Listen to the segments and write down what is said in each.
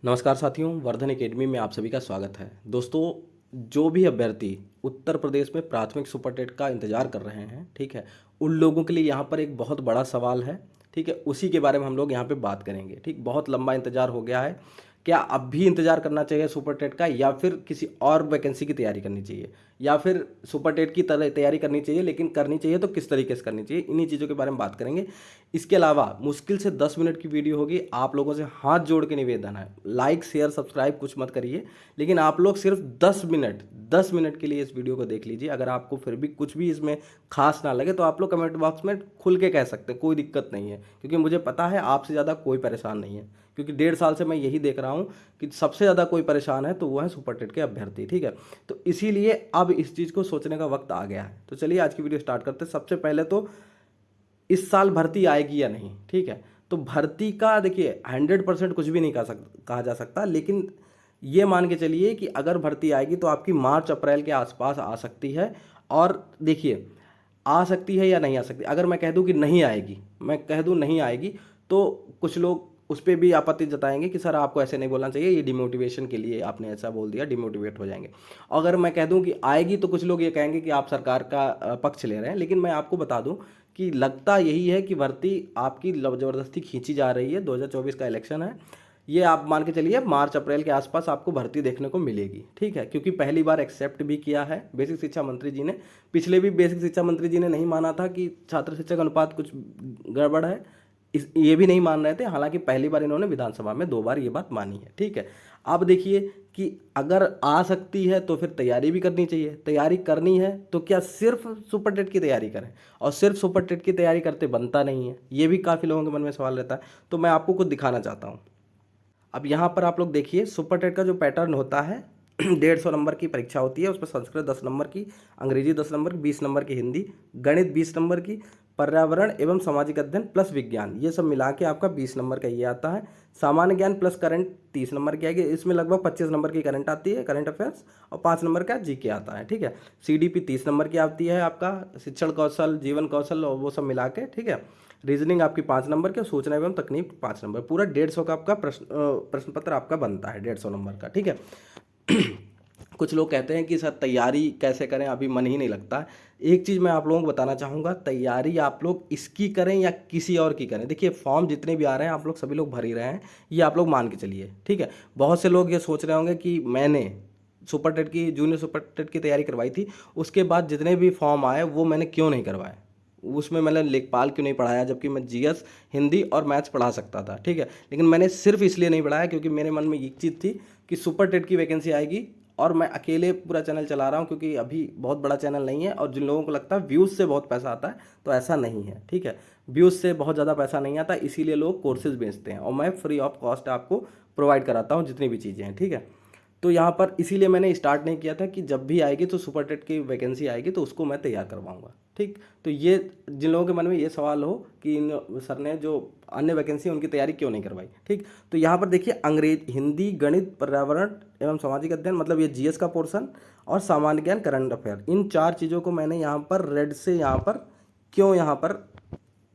नमस्कार साथियों, वर्धन एकेडमी में आप सभी का स्वागत है। दोस्तों, जो भी अभ्यर्थी उत्तर प्रदेश में प्राथमिक सुपर टेट का इंतजार कर रहे हैं, ठीक है, उन लोगों के लिए यहाँ पर एक बहुत बड़ा सवाल है। ठीक है, उसी के बारे में हम लोग यहाँ पे बात करेंगे। ठीक, बहुत लंबा इंतजार हो गया है। क्या अब भी इंतजार करना चाहिए सुपर टेट का, या फिर किसी और वैकेंसी की तैयारी करनी चाहिए, या फिर सुपर टेट की तैयारी करनी चाहिए, लेकिन करनी चाहिए तो किस तरीके से करनी चाहिए, इन्हीं चीज़ों के बारे में बात करेंगे। इसके अलावा मुश्किल से 10 मिनट की वीडियो होगी। आप लोगों से हाथ जोड़ के निवेदन है, लाइक शेयर सब्सक्राइब कुछ मत करिए, लेकिन आप लोग सिर्फ 10 मिनट के लिए इस वीडियो को देख लीजिए। अगर आपको फिर भी कुछ भी इसमें खास ना लगे तो आप लोग कमेंट बॉक्स में खुल के कह सकते हैं, कोई दिक्कत नहीं है, क्योंकि मुझे पता है आपसे ज़्यादा कोई परेशान नहीं है। क्योंकि 1.5 साल से मैं यही देख रहा हूँ कि सबसे ज़्यादा कोई परेशान है तो वो है सुपर टेट के अभ्यर्थी। ठीक है, तो इसीलिए अब इस चीज़ को सोचने का वक्त आ गया है। तो चलिए आज की वीडियो स्टार्ट करते हैं। सबसे पहले तो इस साल भर्ती आएगी या नहीं, ठीक है, तो भर्ती का देखिए 100% कुछ भी नहीं कहा जा सकता, लेकिन ये मान के चलिए कि अगर भर्ती आएगी तो आपकी मार्च अप्रैल के आसपास आ सकती है। और देखिए, आ सकती है या नहीं आ सकती, अगर मैं कह दूं कि नहीं आएगी, मैं कह दूं नहीं आएगी, तो कुछ लोग उस पर भी आपत्ति जताएंगे कि सर आपको ऐसे नहीं बोलना चाहिए, ये डिमोटिवेशन के लिए आपने ऐसा बोल दिया, डिमोटिवेट हो जाएंगे। अगर मैं कह दूं कि आएगी तो कुछ लोग ये कहेंगे कि आप सरकार का पक्ष ले रहे हैं। लेकिन मैं आपको बता दूं कि लगता यही है कि भर्ती आपकी ज़बरदस्ती खींची जा रही है। 2024 का इलेक्शन है, ये आप मान के चलिए मार्च अप्रैल के आसपास आपको भर्ती देखने को मिलेगी। ठीक है, क्योंकि पहली बार एक्सेप्ट भी किया है बेसिक शिक्षा मंत्री जी ने। पिछले भी बेसिक शिक्षा मंत्री जी ने नहीं माना था कि छात्र शिक्षक अनुपात कुछ गड़बड़ है, ये भी नहीं मान रहे थे। हालांकि पहली बार इन्होंने विधानसभा में 2 बार ये बात मानी है। ठीक है, अब देखिए कि अगर आ सकती है तो फिर तैयारी भी करनी चाहिए। तैयारी करनी है तो क्या सिर्फ सुपर टेट की तैयारी करें, और सिर्फ सुपर टेट की तैयारी करते बनता नहीं है, ये भी काफ़ी लोगों के मन में सवाल रहता है। तो मैं आपको कुछ दिखाना चाहता हूँ। अब यहाँ पर आप लोग देखिए, सुपर टेट का जो पैटर्न होता है 150 नंबर की परीक्षा होती है। उसमें संस्कृत 10 नंबर की, अंग्रेजी 10 नंबर की, 20 नंबर की हिंदी, गणित 20 नंबर की, पर्यावरण एवं सामाजिक अध्ययन प्लस विज्ञान, ये सब मिला के आपका 20 नंबर का ये आता है। सामान्य ज्ञान प्लस करंट 30 नंबर की आएगी। इसमें लगभग 25 नंबर की करंट आती है, करंट अफेयर्स, और 5 नंबर का जीके आता है। ठीक है, सीडीपी 30 नंबर की आती है, आपका शिक्षण कौशल, जीवन कौशल और वो सब मिला के। ठीक है, रीजनिंग आपकी 5 नंबर की, सूचना एवं तकनीक 5 नंबर, पूरा 150 का आपका प्रश्न पत्र आपका बनता है, 150 नंबर का। ठीक है, कुछ लोग कहते हैं कि सर तैयारी कैसे करें, अभी मन ही नहीं लगता। एक चीज़ मैं आप लोगों को बताना चाहूँगा, तैयारी आप लोग इसकी करें या किसी और की करें, देखिए फॉर्म जितने भी आ रहे हैं आप लोग सभी लोग भर ही रहे हैं, ये आप लोग मान के चलिए। ठीक है, बहुत से लोग ये सोच रहे होंगे कि मैंने सुपर टेट की, जूनियर सुपर टेट की तैयारी करवाई थी, उसके बाद जितने भी फॉर्म आए वो मैंने क्यों नहीं करवाए, उसमें मैंने लेखपाल क्यों नहीं पढ़ाया, जबकि मैं जीएस, हिंदी और मैथ्स पढ़ा सकता था। ठीक है, लेकिन मैंने सिर्फ इसलिए नहीं पढ़ाया क्योंकि मेरे मन में एक चीज़ थी कि सुपर टेट की वैकेंसी आएगी, और मैं अकेले पूरा चैनल चला रहा हूँ, क्योंकि अभी बहुत बड़ा चैनल नहीं है। और जिन लोगों को लगता है व्यूज़ से बहुत पैसा आता है, तो ऐसा नहीं है। ठीक है, व्यूज़ से बहुत ज़्यादा पैसा नहीं आता, इसीलिए लोग कोर्सेज बेचते हैं, और मैं फ्री ऑफ कॉस्ट आपको प्रोवाइड कराता हूँ जितनी भी चीज़ें हैं। ठीक है, तो यहाँ पर इसीलिए मैंने स्टार्ट नहीं किया था कि जब भी आएगी तो सुपर टेट की वैकेंसी आएगी तो उसको मैं तैयार करवाऊंगा। ठीक, तो ये जिन लोगों के मन में ये सवाल हो कि इन सर ने जो अन्य वैकेंसी उनकी तैयारी क्यों नहीं करवाई। ठीक, तो यहाँ पर देखिए, अंग्रेज, हिंदी, गणित, पर्यावरण एवं सामाजिक अध्ययन, मतलब ये जीएस का पोर्शन, और सामान्य ज्ञान, करंट अफेयर, इन 4 चीज़ों को मैंने यहाँ पर रेड से यहाँ पर क्यों यहाँ पर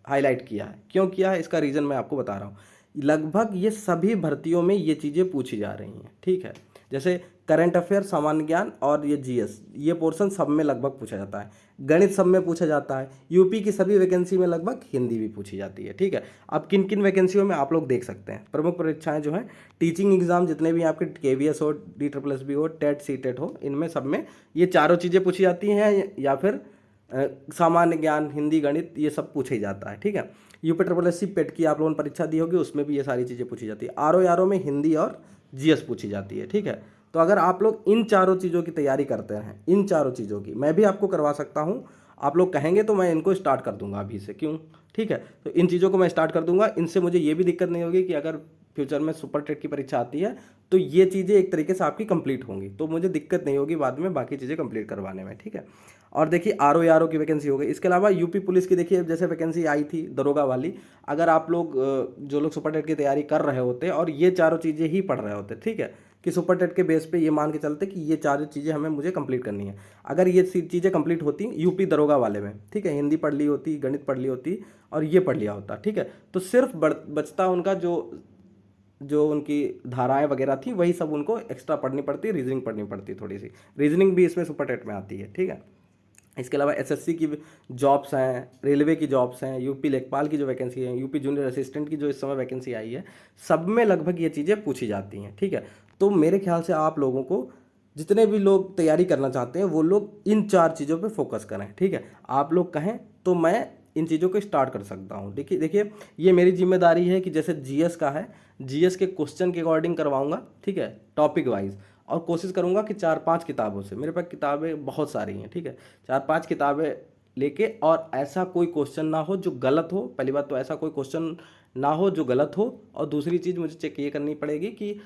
हाईलाइट किया है, क्यों किया है, इसका रीज़न मैं आपको बता रहा हूँ। लगभग ये सभी भर्तियों में ये चीज़ें पूछी जा रही हैं। ठीक है, जैसे करंट अफेयर, सामान्य ज्ञान और ये जीएस, ये पोर्शन सब में लगभग पूछा जाता है। गणित सब में पूछा जाता है। यूपी की सभी वैकेंसी में लगभग हिंदी भी पूछी जाती है। ठीक है, अब किन किन वैकेंसियों में आप लोग देख सकते हैं। प्रमुख परीक्षाएं जो हैं, टीचिंग एग्जाम जितने भी आपके केवीएस हो, DSSB हो, टेट सीटेट हो, इनमें सब में ये चारों चीज़ें पूछी जाती हैं, या फिर सामान्य ज्ञान, हिंदी, गणित, ये सब पूछा ही जाता है। ठीक है, UPSSC पेट की आप लोगों ने परीक्षा दी होगी, उसमें भी ये सारी चीज़ें पूछी जाती है। आरओ में हिंदी और जीएस पूछी जाती है। ठीक है, तो अगर आप लोग इन चारों चीज़ों की तैयारी करते हैं, इन चारों चीज़ों की मैं भी आपको करवा सकता हूँ। आप लोग कहेंगे तो मैं इनको स्टार्ट कर दूंगा अभी से, क्यों। ठीक है, तो इन चीज़ों को मैं स्टार्ट कर दूंगा। इनसे मुझे ये भी दिक्कत नहीं होगी कि अगर फ्यूचर में सुपर टेट की परीक्षा आती है तो ये चीज़ें एक तरीके से आपकी कंप्लीट होंगी, तो मुझे दिक्कत नहीं होगी बाद में बाकी चीज़ें कंप्लीट करवाने में। ठीक है, और देखिए आरओ की वैकेंसी हो गई। इसके अलावा यूपी पुलिस की देखिए, जैसे वैकेंसी आई थी दरोगा वाली, अगर आप लोग जो लोग सुपर टेट की तैयारी कर रहे होते और ये चारों चीज़ें ही पढ़ रहे होते, ठीक है, कि सुपर टेट के बेस पे ये मान के चलते कि ये चारों चीज़ें हमें मुझे कंप्लीट करनी है, अगर ये चीज़ें कंप्लीट होती यूपी दरोगा वाले में, ठीक है, हिंदी पढ़ ली होती, गणित पढ़ ली होती और ये पढ़ लिया होता, ठीक है, तो सिर्फ बचता उनका जो जो उनकी धाराएं वगैरह थी वही सब उनको एक्स्ट्रा पढ़नी पड़ती, रीजनिंग पढ़नी पड़ती, थोड़ी सी रीजनिंग भी इसमें सुपर टेट में आती है, ठीक है। इसके अलावा एसएससी की जॉब्स हैं, रेलवे की जॉब्स हैं, यूपी लेखपाल की जो वैकेंसी है, यूपी जूनियर असिस्टेंट की जो इस समय वैकेंसी आई है, सब में लगभग ये चीज़ें पूछी जाती हैं, ठीक है। तो मेरे ख्याल से आप लोगों को, जितने भी लोग तैयारी करना चाहते हैं वो लोग इन 4 चीज़ों पे फोकस करें, ठीक है। आप लोग कहें तो मैं इन चीज़ों को स्टार्ट कर सकता हूँ। देखिए देखिए ये मेरी जिम्मेदारी है कि जैसे जीएस का है, जीएस के क्वेश्चन के अकॉर्डिंग करवाऊंगा, ठीक है, टॉपिक वाइज, और कोशिश करूंगा कि 4-5 किताबों से, मेरे पास किताबें बहुत सारी हैं, ठीक है, 4-5 किताबें लेके, और ऐसा कोई क्वेश्चन ना हो जो गलत हो। पहली बात तो ऐसा कोई क्वेश्चन ना हो जो गलत हो, और दूसरी चीज़ मुझे चेक ये करनी पड़ेगी कि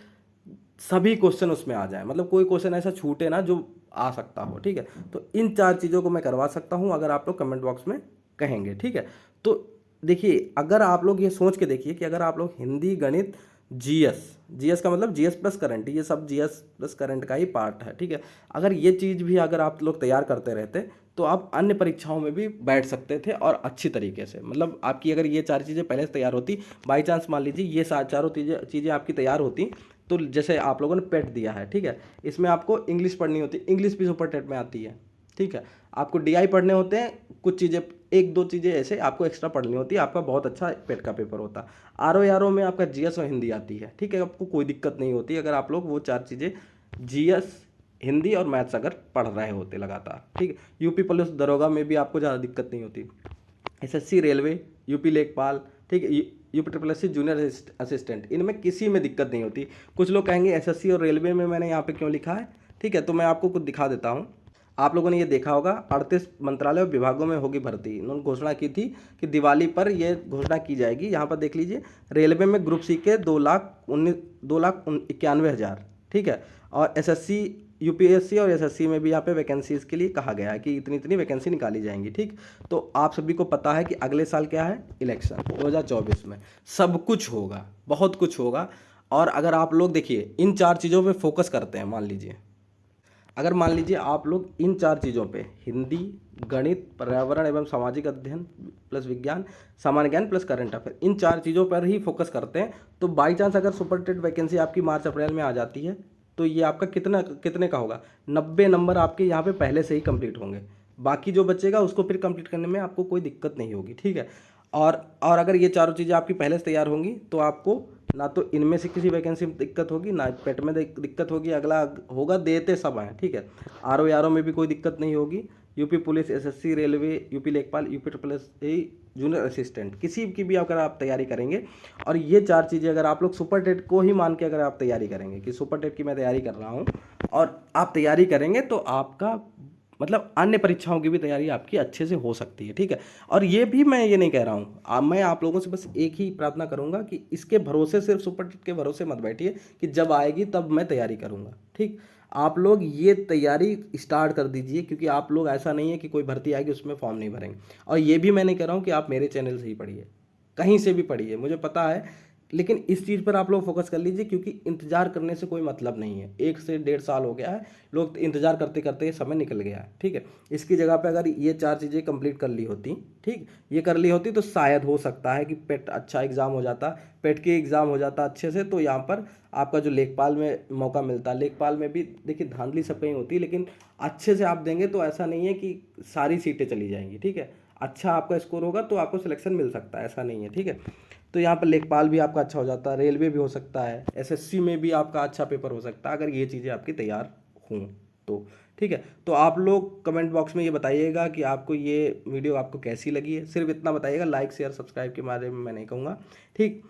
सभी क्वेश्चन उसमें आ जाए, मतलब कोई क्वेश्चन ऐसा छूटे ना जो आ सकता हो, ठीक है। तो इन 4 चीज़ों को मैं करवा सकता हूँ अगर आप लोग कमेंट बॉक्स में कहेंगे, ठीक है। तो देखिए अगर आप लोग ये सोच के देखिए कि अगर आप लोग हिंदी, गणित, जीएस, जीएस का मतलब जीएस प्लस करंट, ये सब जीएस प्लस करंट का ही पार्ट है, ठीक है। अगर ये चीज़ भी अगर आप लोग तैयार करते रहते तो आप अन्य परीक्षाओं में भी बैठ सकते थे और अच्छी तरीके से, मतलब आपकी अगर ये 4 चीज़ें पहले से तैयार होती, बाई चांस मान लीजिए ये चारों चीज़ें आपकी तैयार होती, तो जैसे आप लोगों ने पेट दिया है, ठीक है, इसमें आपको इंग्लिश पढ़नी होती, इंग्लिश भी सुपर टेट में आती है, ठीक है। आपको डीआई पढ़ने होते हैं, कुछ चीज़ें, 1-2 चीज़ें ऐसे आपको एक्स्ट्रा पढ़नी होती है, आपका बहुत अच्छा पेट का पेपर होता। आरओ में आपका जीएस और हिंदी आती है, ठीक है, आपको कोई दिक्कत नहीं होती अगर आप लोग वो 4 चीज़ें जीएस, हिंदी और मैथ्स अगर पढ़ रहे होते लगातार, ठीक है। यूपी पुलिस दरोगा में भी आपको ज़्यादा दिक्कत नहीं होती। एसएससी रेलवे, यूपी लेखपाल, ठीक है, UP triple S C junior assistant, इनमें किसी में दिक्कत नहीं होती। कुछ लोग कहेंगे एसएससी और रेलवे में मैंने यहाँ पे क्यों लिखा है, ठीक है, तो मैं आपको कुछ दिखा देता हूँ। आप लोगों ने ये देखा होगा 38 मंत्रालय और विभागों में होगी भर्ती, इन्होंने घोषणा की थी कि दिवाली पर ये घोषणा की जाएगी। यहाँ पर देख लीजिए, रेलवे में ग्रुप सी के 2,91,000, ठीक है, और एसएससी, यूपीएससी और एसएससी में भी यहाँ पे वैकेंसीज़ के लिए कहा गया है कि इतनी इतनी वैकेंसी निकाली जाएंगी, ठीक। तो आप सभी को पता है कि अगले साल क्या है, इलेक्शन 2024 में सब कुछ होगा, बहुत कुछ होगा। और अगर आप लोग देखिए इन 4 चीज़ों पे फोकस करते हैं, मान लीजिए आप लोग इन 4 चीज़ों पे, हिंदी, गणित, पर्यावरण एवं सामाजिक अध्ययन प्लस विज्ञान, सामान्य ज्ञान प्लस करंट अफेयर, इन 4 चीज़ों पर ही फोकस करते हैं, तो बाई चांस अगर सुपर टेट वैकेंसी आपकी मार्च अप्रैल में आ जाती है, तो ये आपका कितने का होगा, 90 नंबर आपके यहाँ पे पहले से ही कंप्लीट होंगे। बाकी जो बचेगा उसको फिर कंप्लीट करने में आपको कोई दिक्कत नहीं होगी, ठीक है। और अगर ये चारों चीज़ें आपकी पहले से तैयार होंगी तो आपको ना तो इनमें से किसी वैकेंसी में दिक्कत होगी, ना पेट में दिक्कत होगी, अगला होगा देते सब हैं, ठीक है। आरओ में भी कोई दिक्कत नहीं होगी। UP police, SSC, railway, UP लेखपाल, UP triple S junior assistant, किसी की भी अगर आप तैयारी करेंगे, और ये 4 चीज़ें अगर आप लोग सुपर टेट को ही मान के अगर आप तैयारी करेंगे कि सुपर टेट की मैं तैयारी कर रहा हूँ, और आप तैयारी करेंगे तो आपका मतलब अन्य परीक्षाओं की भी तैयारी आपकी अच्छे से हो सकती है, ठीक है। और ये भी मैं ये नहीं कह रहा हूँ, मैं आप लोगों से बस एक ही प्रार्थना करूँगा कि इसके भरोसे, सिर्फ सुपर टेट के भरोसे मत बैठिए कि जब आएगी तब मैं तैयारी करूँगा, ठीक। आप लोग ये तैयारी स्टार्ट कर दीजिए, क्योंकि आप लोग, ऐसा नहीं है कि कोई भर्ती आएगी उसमें फॉर्म नहीं भरेंगे। और ये भी मैं नहीं कह रहा हूँ कि आप मेरे चैनल से ही पढ़िए, कहीं से भी पढ़िए, मुझे पता है, लेकिन इस चीज़ पर आप लोग फोकस कर लीजिए, क्योंकि इंतज़ार करने से कोई मतलब नहीं है। 1 से 1.5 साल हो गया है, लोग इंतज़ार करते करते समय निकल गया है, ठीक है। इसकी जगह पे अगर ये 4 चीज़ें कंप्लीट कर ली होती, ठीक, ये कर ली होती, तो शायद हो सकता है कि पेट अच्छा एग्ज़ाम हो जाता, पेट के एग्ज़ाम हो जाता अच्छे से, तो यहाँ पर आपका जो लेखपाल में मौका मिलता। लेखपाल में भी देखिए धांधली सब कहीं होती है, लेकिन अच्छे से आप देंगे तो ऐसा नहीं है कि सारी सीटें चली जाएंगी, ठीक है। अच्छा आपका स्कोर होगा तो आपको सिलेक्शन मिल सकता है, ऐसा नहीं है, ठीक है। तो यहाँ पर लेखपाल भी आपका अच्छा हो जाता है, रेलवे भी हो सकता है, एसएससी में भी आपका अच्छा पेपर हो सकता है अगर ये चीज़ें आपकी तैयार हों तो, ठीक है। तो आप लोग कमेंट बॉक्स में ये बताइएगा कि आपको ये वीडियो आपको कैसी लगी है, सिर्फ इतना बताइएगा, लाइक शेयर सब्सक्राइब के बारे में मैं नहीं कहूँगा, ठीक।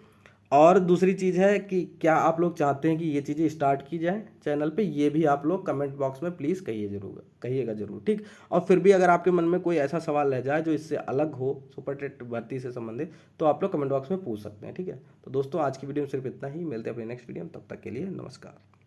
और दूसरी चीज़ है कि क्या आप लोग चाहते हैं कि ये चीज़ें स्टार्ट की जाएँ चैनल पे, ये भी आप लोग कमेंट बॉक्स में प्लीज़ कहिएगा ज़रूर, ठीक। और फिर भी अगर आपके मन में कोई ऐसा सवाल रह जाए जो इससे अलग हो, सुपर टेट भर्ती से संबंधित, तो आप लोग कमेंट बॉक्स में पूछ सकते हैं, ठीक है। तो दोस्तों आज की वीडियो में सिर्फ इतना ही, मिलते हैं अपने नेक्स्ट वीडियो में, तब तक के लिए नमस्कार।